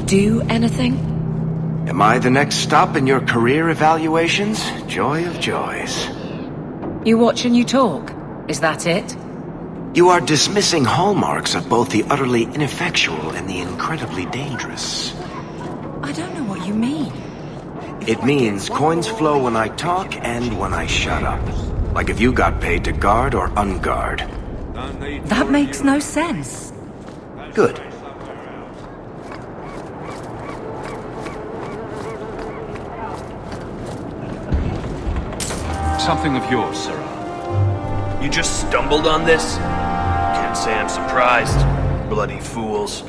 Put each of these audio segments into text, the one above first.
do anything? Am I the next stop in your career evaluations? Joy of joys. You watch and you talk. Is that it? You are dismissing hallmarks of both the utterly ineffectual and the incredibly dangerous. I don't know what you mean. It means coins flow when I talk and when I shut up. Like if you got paid to guard or unguard. That makes no sense. Good. Something of yours, Sarah. You just stumbled on this? Can't say I'm surprised. Bloody fools.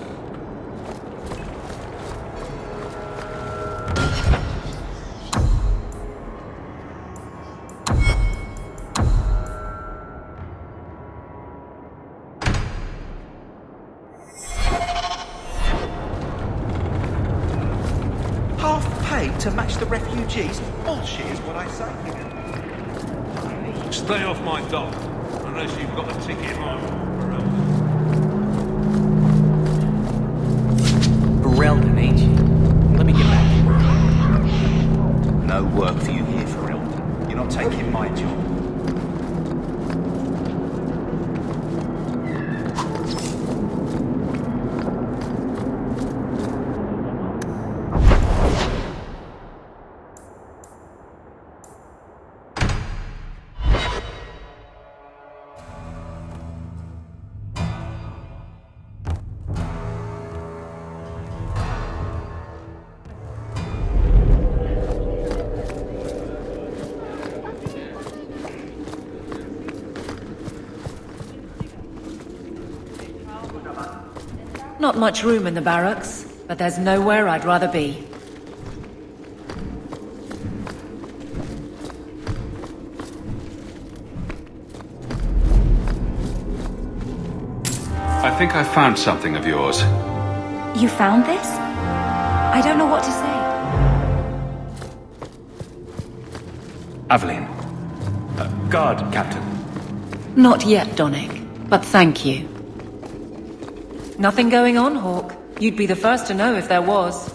Half paid to match the refugees? Bullshit is what I say. Stay off my dock, unless you've got a ticket on Ferelden, ain't you? Let me get back to work. No work for you here, Ferelden. You're not taking my job. Not much room in the barracks, but there's nowhere I'd rather be. I think I found something of yours. You found this? I don't know what to say. Aveline. Guard, Captain. Not yet, Donnick, but thank you. Nothing going on, Hawk. You'd be the first to know if there was.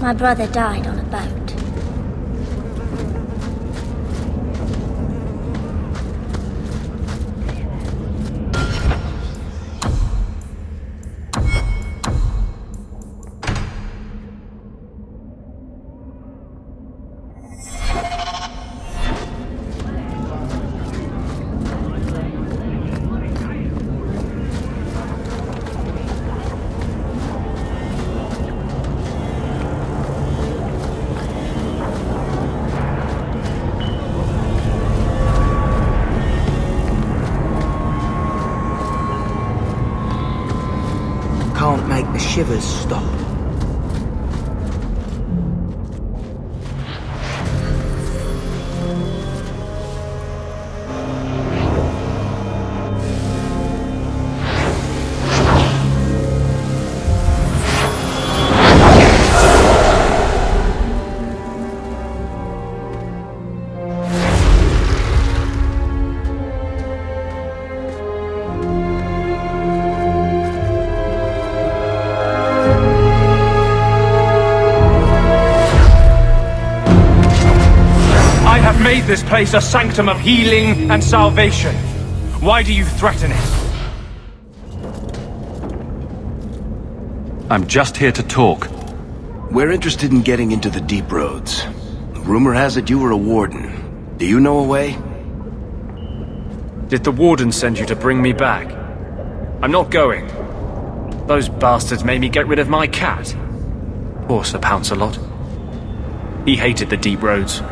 My brother died on a boat. shivers stop. Made this place a sanctum of healing and salvation. Why do you threaten it? I'm just here to talk. We're interested in getting into the deep roads. Rumor has it you were a warden. Do you know a way? Did the warden send you to bring me back? I'm not going. Those bastards made me get rid of my cat. Poor Sir Pouncelot. He hated the deep roads.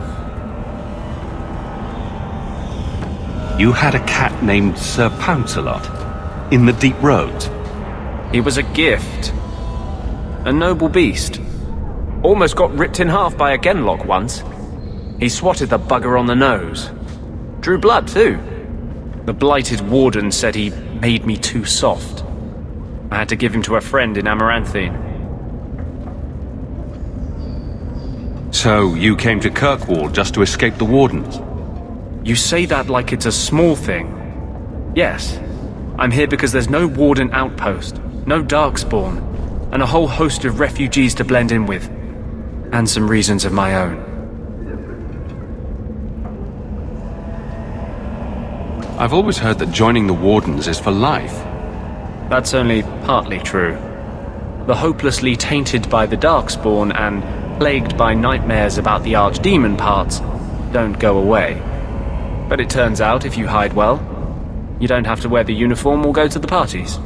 You had a cat named Sir Pouncelot in the deep roads? He was a gift. A noble beast. Almost got ripped in half by a genlock once. He swatted the bugger on the nose. Drew blood, too. The blighted warden said he made me too soft. I had to give him to a friend in Amaranthine. So you came to Kirkwall just to escape the wardens? You say that like it's a small thing. Yes, I'm here because there's no warden outpost, no darkspawn, and a whole host of refugees to blend in with. And some reasons of my own. I've always heard that joining the wardens is for life. That's only partly true. The hopelessly tainted by the darkspawn and plagued by nightmares about the archdemon parts don't go away. But it turns out, if you hide well, you don't have to wear the uniform or go to the parties.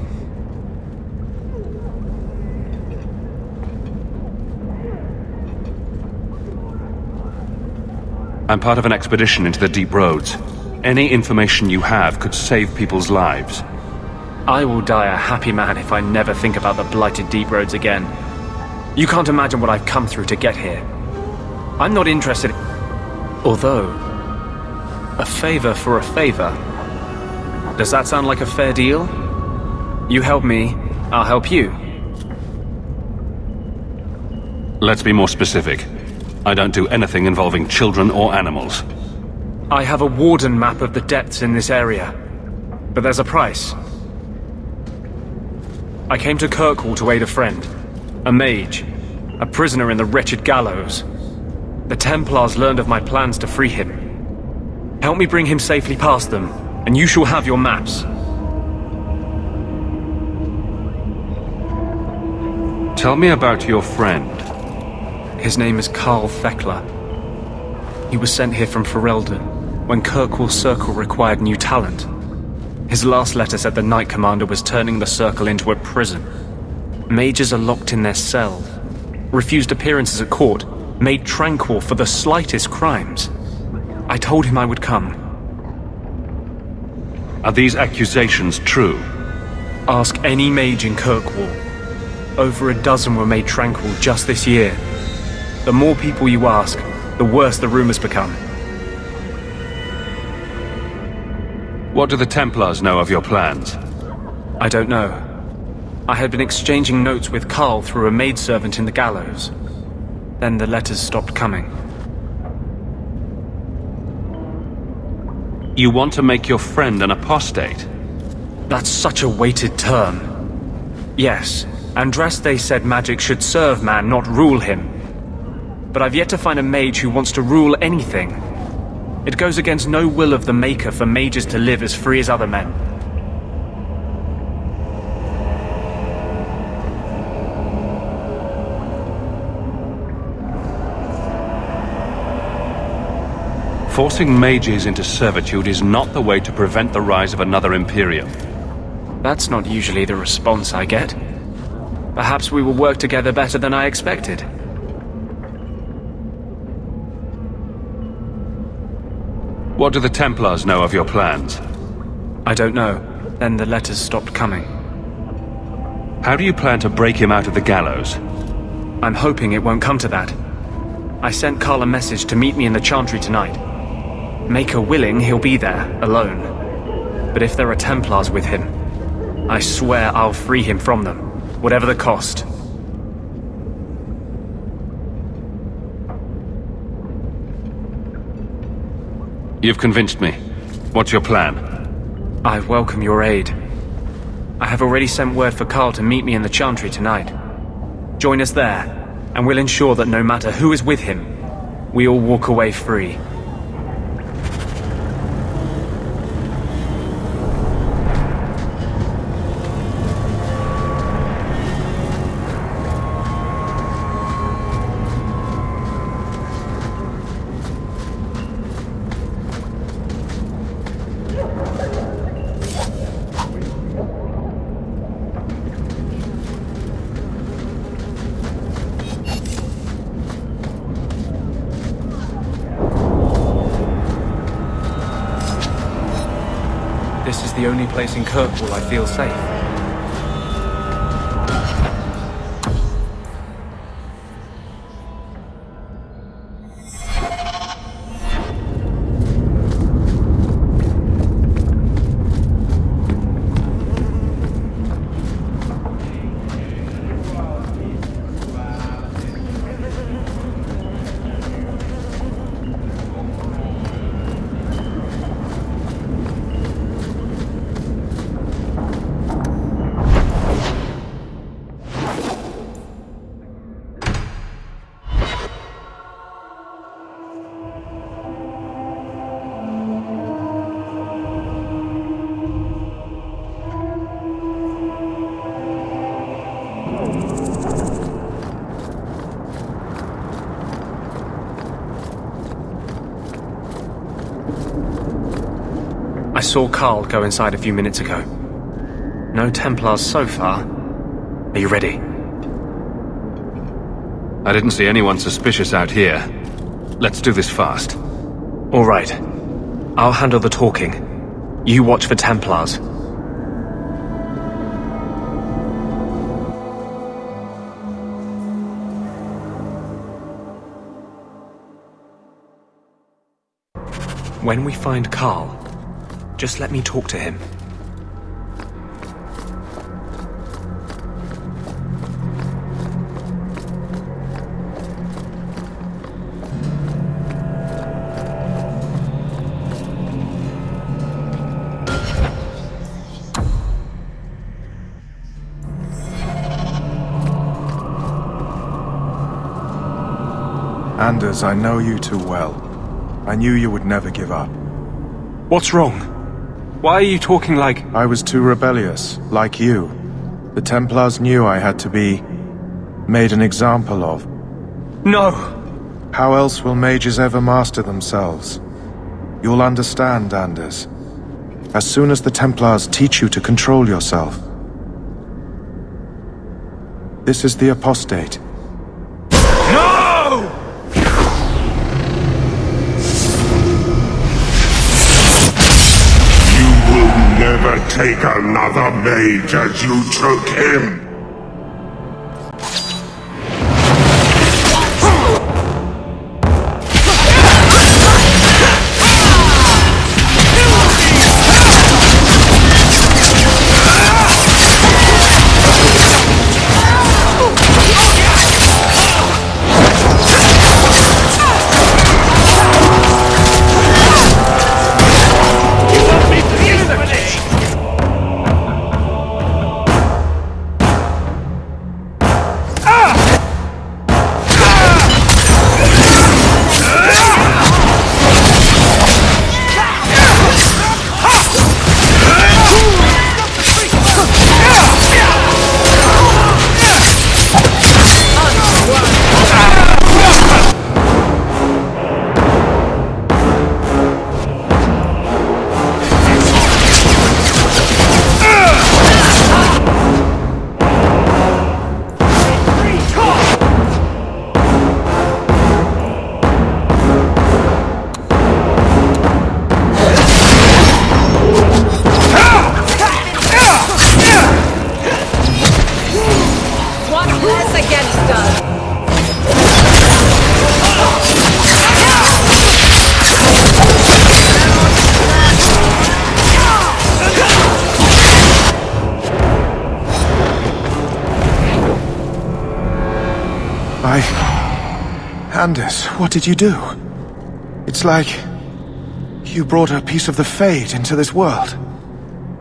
I'm part of an expedition into the deep roads. Any information you have could save people's lives. I will die a happy man if I never think about the blighted deep roads again. You can't imagine what I've come through to get here. I'm not interested. Although, a favor for a favor. Does that sound like a fair deal? You help me, I'll help you. Let's be more specific. I don't do anything involving children or animals. I have a warden map of the depths in this area, but there's a price. I came to Kirkwall to aid a friend, a mage, a prisoner in the wretched gallows. The Templars learned of my plans to free him. Help me bring him safely past them, and you shall have your maps. Tell me about your friend. His name is Carl Thekla. He was sent here from Ferelden when Kirkwall Circle required new talent. His last letter said the Knight Commander was turning the Circle into a prison. Mages are locked in their cells, refused appearances at court, made tranquil for the slightest crimes. I told him I would come. Are these accusations true? Ask any mage in Kirkwall. Over a dozen were made tranquil just this year. The more people you ask, the worse the rumors become. What do the Templars know of your plans? I don't know. I had been exchanging notes with Carl through a maidservant in the gallows. Then the letters stopped coming. You want to make your friend an apostate? That's such a weighted term. Yes, Andraste said magic should serve man, not rule him. But I've yet to find a mage who wants to rule anything. It goes against no will of the Maker for mages to live as free as other men. Forcing mages into servitude is not the way to prevent the rise of another Imperium. That's not usually the response I get. Perhaps we will work together better than I expected. What do the Templars know of your plans? I don't know. Then the letters stopped coming. How do you plan to break him out of the gallows? I'm hoping it won't come to that. I sent Carl a message to meet me in the Chantry tonight. Maker willing, he'll be there, alone. But if there are Templars with him, I swear I'll free him from them, whatever the cost. You've convinced me. What's your plan? I welcome your aid. I have already sent word for Carl to meet me in the Chantry tonight. Join us there, and we'll ensure that no matter who is with him, we all walk away free. This is the only place in Kirkwall I feel safe. I saw Carl go inside a few minutes ago. No Templars so far. Are you ready? I didn't see anyone suspicious out here. Let's do this fast. All right. I'll handle the talking. You watch for Templars. When we find Carl, just let me talk to him. Anders, I know you too well. I knew you would never give up. What's wrong? Why are you talking like... I was too rebellious, like you. The Templars knew I had to be made an example of. No! How else will mages ever master themselves? You'll understand, Anders. As soon as the Templars teach you to control yourself. This is the apostate. No! Never take another mage as you took him! Anders, what did you do? It's like you brought a piece of the Fade into this world.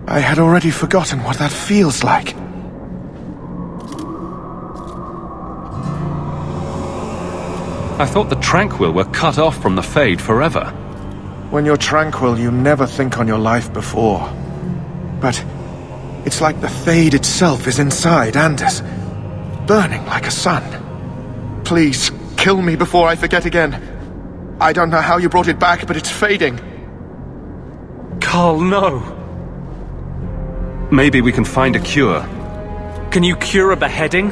I had already forgotten what that feels like. I thought the Tranquil were cut off from the Fade forever. When you're tranquil, you never think on your life before. But it's like the Fade itself is inside Anders, burning like a sun. Please, kill me before I forget again. I don't know how you brought it back, but it's fading. Carl, no! Maybe we can find a cure. Can you cure a beheading?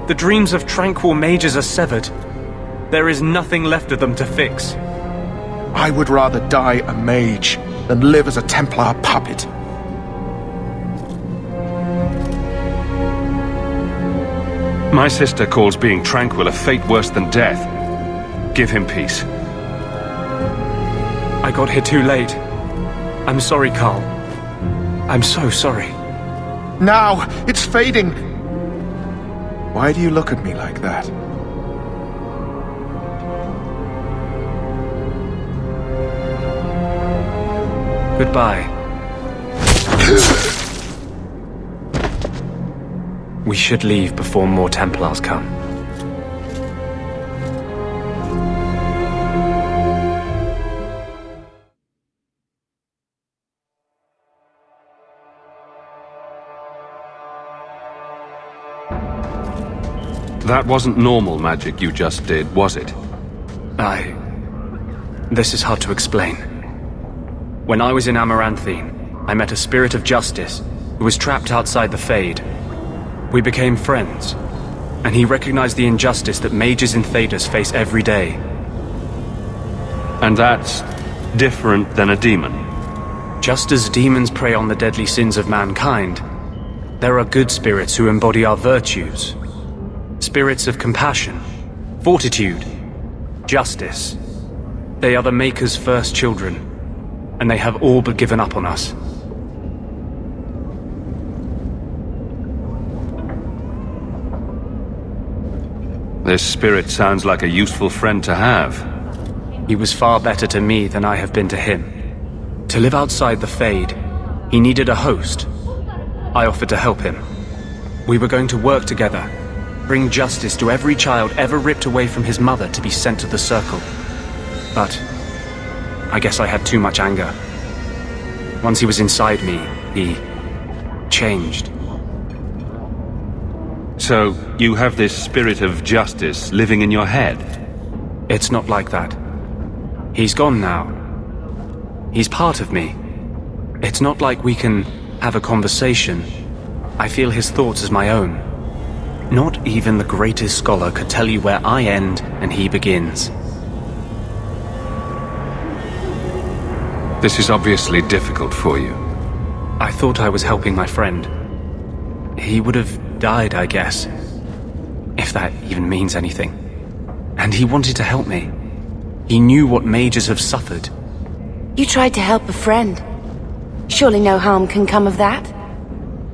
The dreams of tranquil mages are severed. There is nothing left of them to fix. I would rather die a mage than live as a Templar puppet. My sister calls being tranquil a fate worse than death. Give him peace. I got here too late. I'm sorry, Carl. I'm so sorry. Now! It's fading! Why do you look at me like that? Goodbye. We should leave before more Templars come. That wasn't normal magic you just did, was it? This is hard to explain. When I was in Amaranthine, I met a spirit of justice who was trapped outside the Fade. We became friends, and he recognized the injustice that mages in Thedas face every day. And that's different than a demon? Just as demons prey on the deadly sins of mankind, there are good spirits who embody our virtues. Spirits of compassion, fortitude, justice. They are the Maker's first children, and they have all but given up on us. This spirit sounds like a useful friend to have. He was far better to me than I have been to him. To live outside the Fade, he needed a host. I offered to help him. We were going to work together, bring justice to every child ever ripped away from his mother to be sent to the Circle. But I guess I had too much anger. Once he was inside me, he changed. So, you have this spirit of justice living in your head? It's not like that. He's gone now. He's part of me. It's not like we can have a conversation. I feel his thoughts as my own. Not even the greatest scholar could tell you where I end and he begins. This is obviously difficult for you. I thought I was helping my friend. He would have died, I guess. If that even means anything. And he wanted to help me. He knew what mages have suffered. You tried to help a friend. Surely no harm can come of that?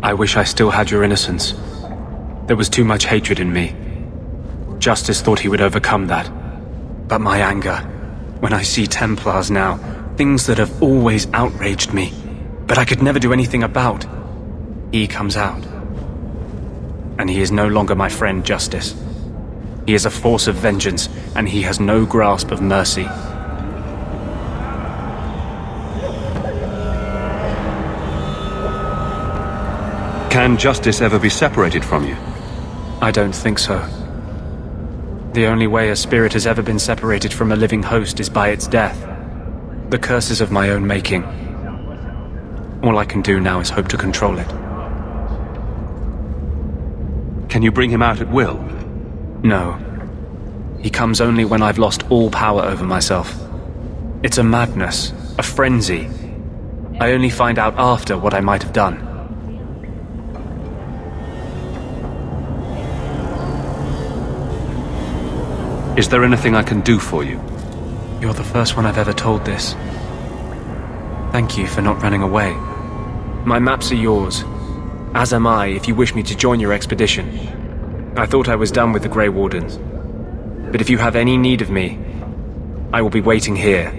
I wish I still had your innocence. There was too much hatred in me. Justice thought he would overcome that. But my anger, when I see Templars now, things that have always outraged me, but I could never do anything about, he comes out. And he is no longer my friend, Justice. He is a force of vengeance, and he has no grasp of mercy. Can justice ever be separated from you? I don't think so. The only way a spirit has ever been separated from a living host is by its death. The curse is of my own making. All I can do now is hope to control it. Can you bring him out at will? No. He comes only when I've lost all power over myself. It's a madness, a frenzy. I only find out after what I might have done. Is there anything I can do for you? You're the first one I've ever told this. Thank you for not running away. My maps are yours, as am I if you wish me to join your expedition. I thought I was done with the Grey Wardens. But if you have any need of me, I will be waiting here.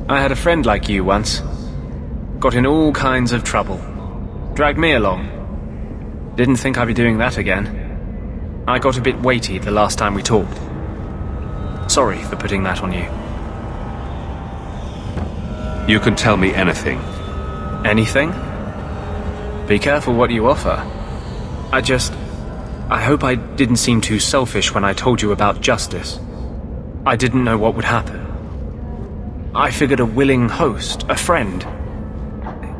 I had a friend like you once. Got in all kinds of trouble. Dragged me along. Didn't think I'd be doing that again. I got a bit weighty the last time we talked. Sorry for putting that on you. You can tell me anything. Anything? Be careful what you offer. I hope I didn't seem too selfish when I told you about justice. I didn't know what would happen. I figured a willing host, a friend.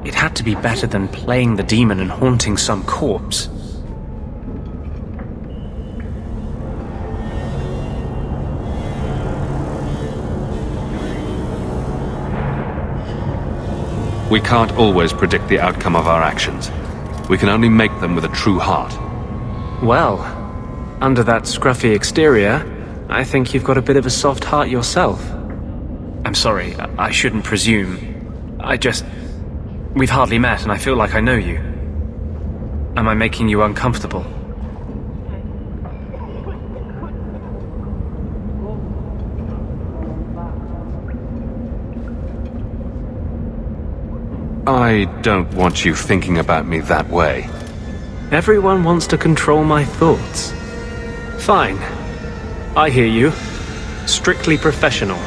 It had to be better than playing the demon and haunting some corpse. We can't always predict the outcome of our actions. We can only make them with a true heart. Well, under that scruffy exterior, I think you've got a bit of a soft heart yourself. I'm sorry, I shouldn't presume. We've hardly met and I feel like I know you. Am I making you uncomfortable? I don't want you thinking about me that way. Everyone wants to control my thoughts. Fine. I hear you. Strictly professional.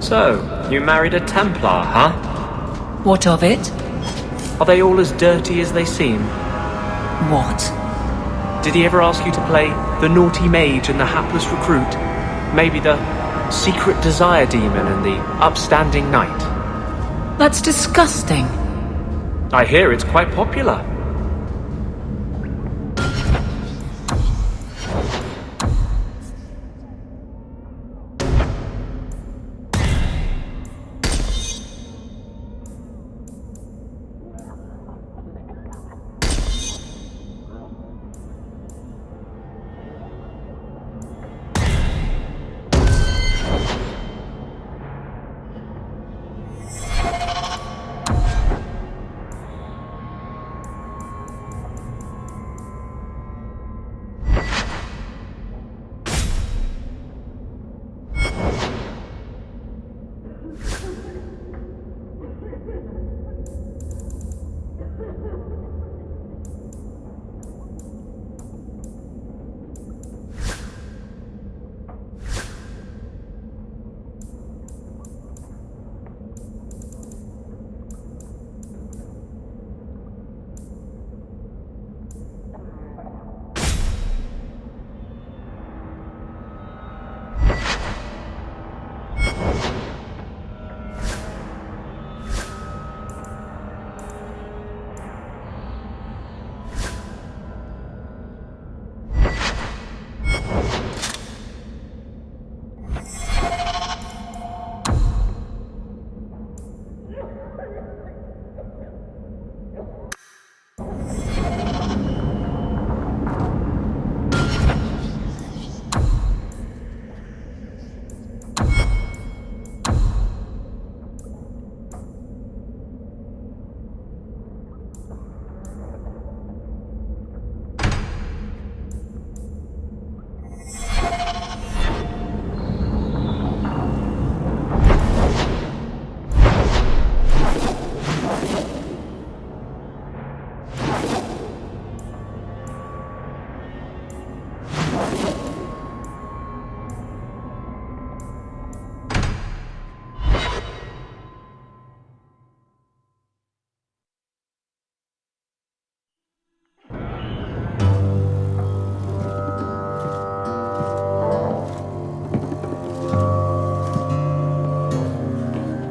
So, you married a Templar, huh? What of it? Are they all as dirty as they seem? What? Did he ever ask you to play the naughty mage and the hapless recruit? Maybe the secret desire demon and the upstanding knight? That's disgusting. I hear it's quite popular.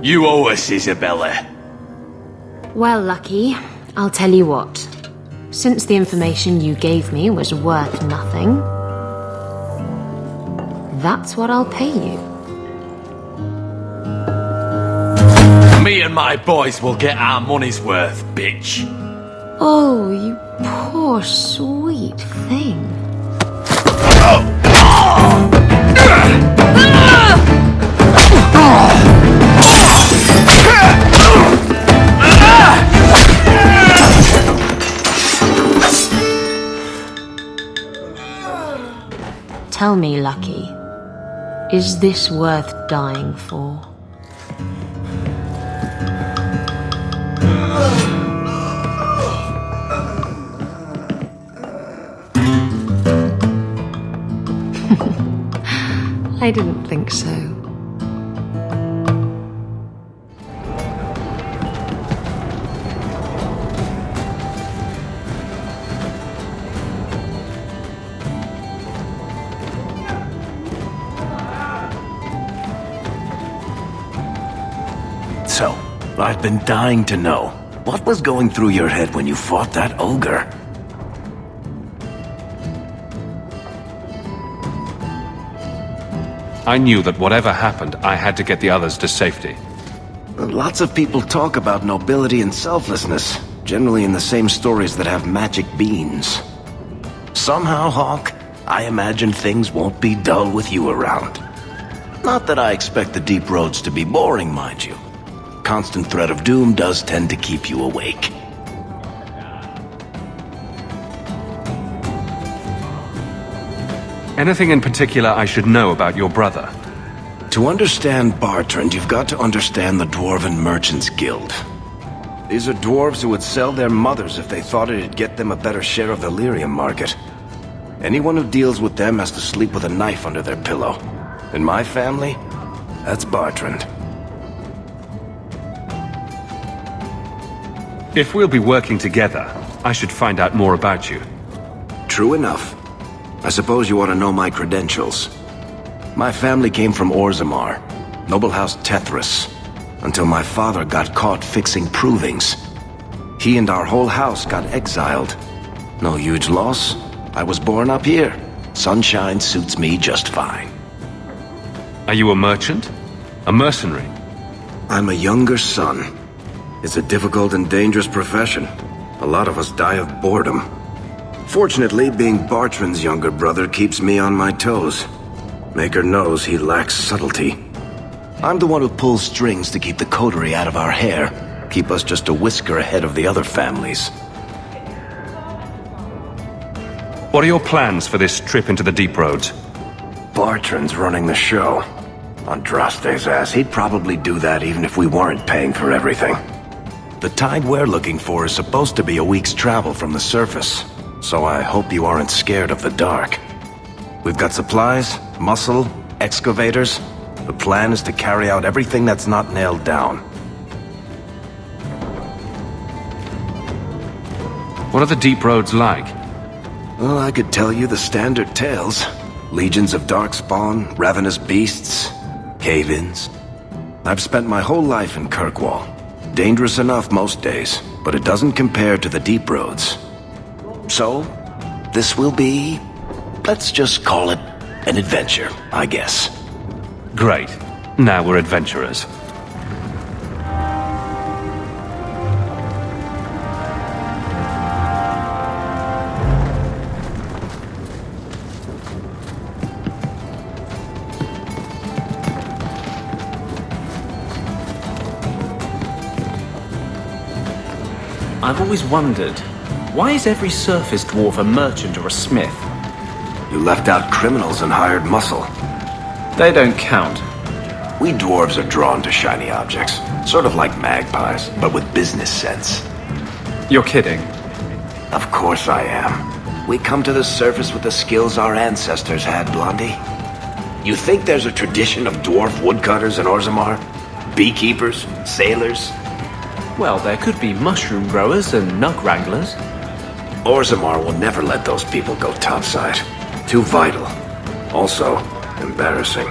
You owe us, Isabella. Well, Lucky, I'll tell you what. Since the information you gave me was worth nothing, that's what I'll pay you. Me and my boys will get our money's worth, bitch. Oh, you poor sweet thing. Tell me, Lucky, is this worth dying for? I didn't think so. So, I've been dying to know. What was going through your head when you fought that ogre? I knew that whatever happened, I had to get the others to safety. Lots of people talk about nobility and selflessness, generally in the same stories that have magic beans. Somehow, Hawk, I imagine things won't be dull with you around. Not that I expect the deep roads to be boring, mind you. Constant threat of doom does tend to keep you awake. Anything in particular I should know about your brother? To understand Bertrand, you've got to understand the Dwarven Merchants Guild. These are dwarves who would sell their mothers if they thought it'd get them a better share of the lyrium market. Anyone who deals with them has to sleep with a knife under their pillow. In my family, that's Bertrand. If we'll be working together, I should find out more about you. True enough. I suppose you ought to know my credentials. My family came from Orzammar, noble house Tethras, until my father got caught fixing provings. He and our whole house got exiled. No huge loss. I was born up here. Sunshine suits me just fine. Are you a merchant? A mercenary? I'm a younger son. It's a difficult and dangerous profession. A lot of us die of boredom. Fortunately, being Bertrand's younger brother keeps me on my toes. Maker knows he lacks subtlety. I'm the one who pulls strings to keep the coterie out of our hair, keep us just a whisker ahead of the other families. What are your plans for this trip into the deep roads? Bertrand's running the show. Andraste's ass, he'd probably do that even if we weren't paying for everything. The tide we're looking for is supposed to be a week's travel from the surface, so I hope you aren't scared of the dark. We've got supplies, muscle, excavators. The plan is to carry out everything that's not nailed down. What are the deep roads like? Well, I could tell you the standard tales. Legions of darkspawn, ravenous beasts, cave-ins. I've spent my whole life in Kirkwall. Dangerous enough most days, but it doesn't compare to the deep roads. So, this will be, let's just call it an adventure, I guess. Great. Now we're adventurers. I've always wondered, why is every surface dwarf a merchant or a smith? You left out criminals and hired muscle. They don't count. We dwarves are drawn to shiny objects, sort of like magpies, but with business sense. You're kidding. Of course I am. We come to the surface with the skills our ancestors had, Blondie. You think there's a tradition of dwarf woodcutters in Orzammar? Beekeepers? Sailors? Well, there could be mushroom growers and nug wranglers. Orzammar will never let those people go topside. Too vital. Also, embarrassing.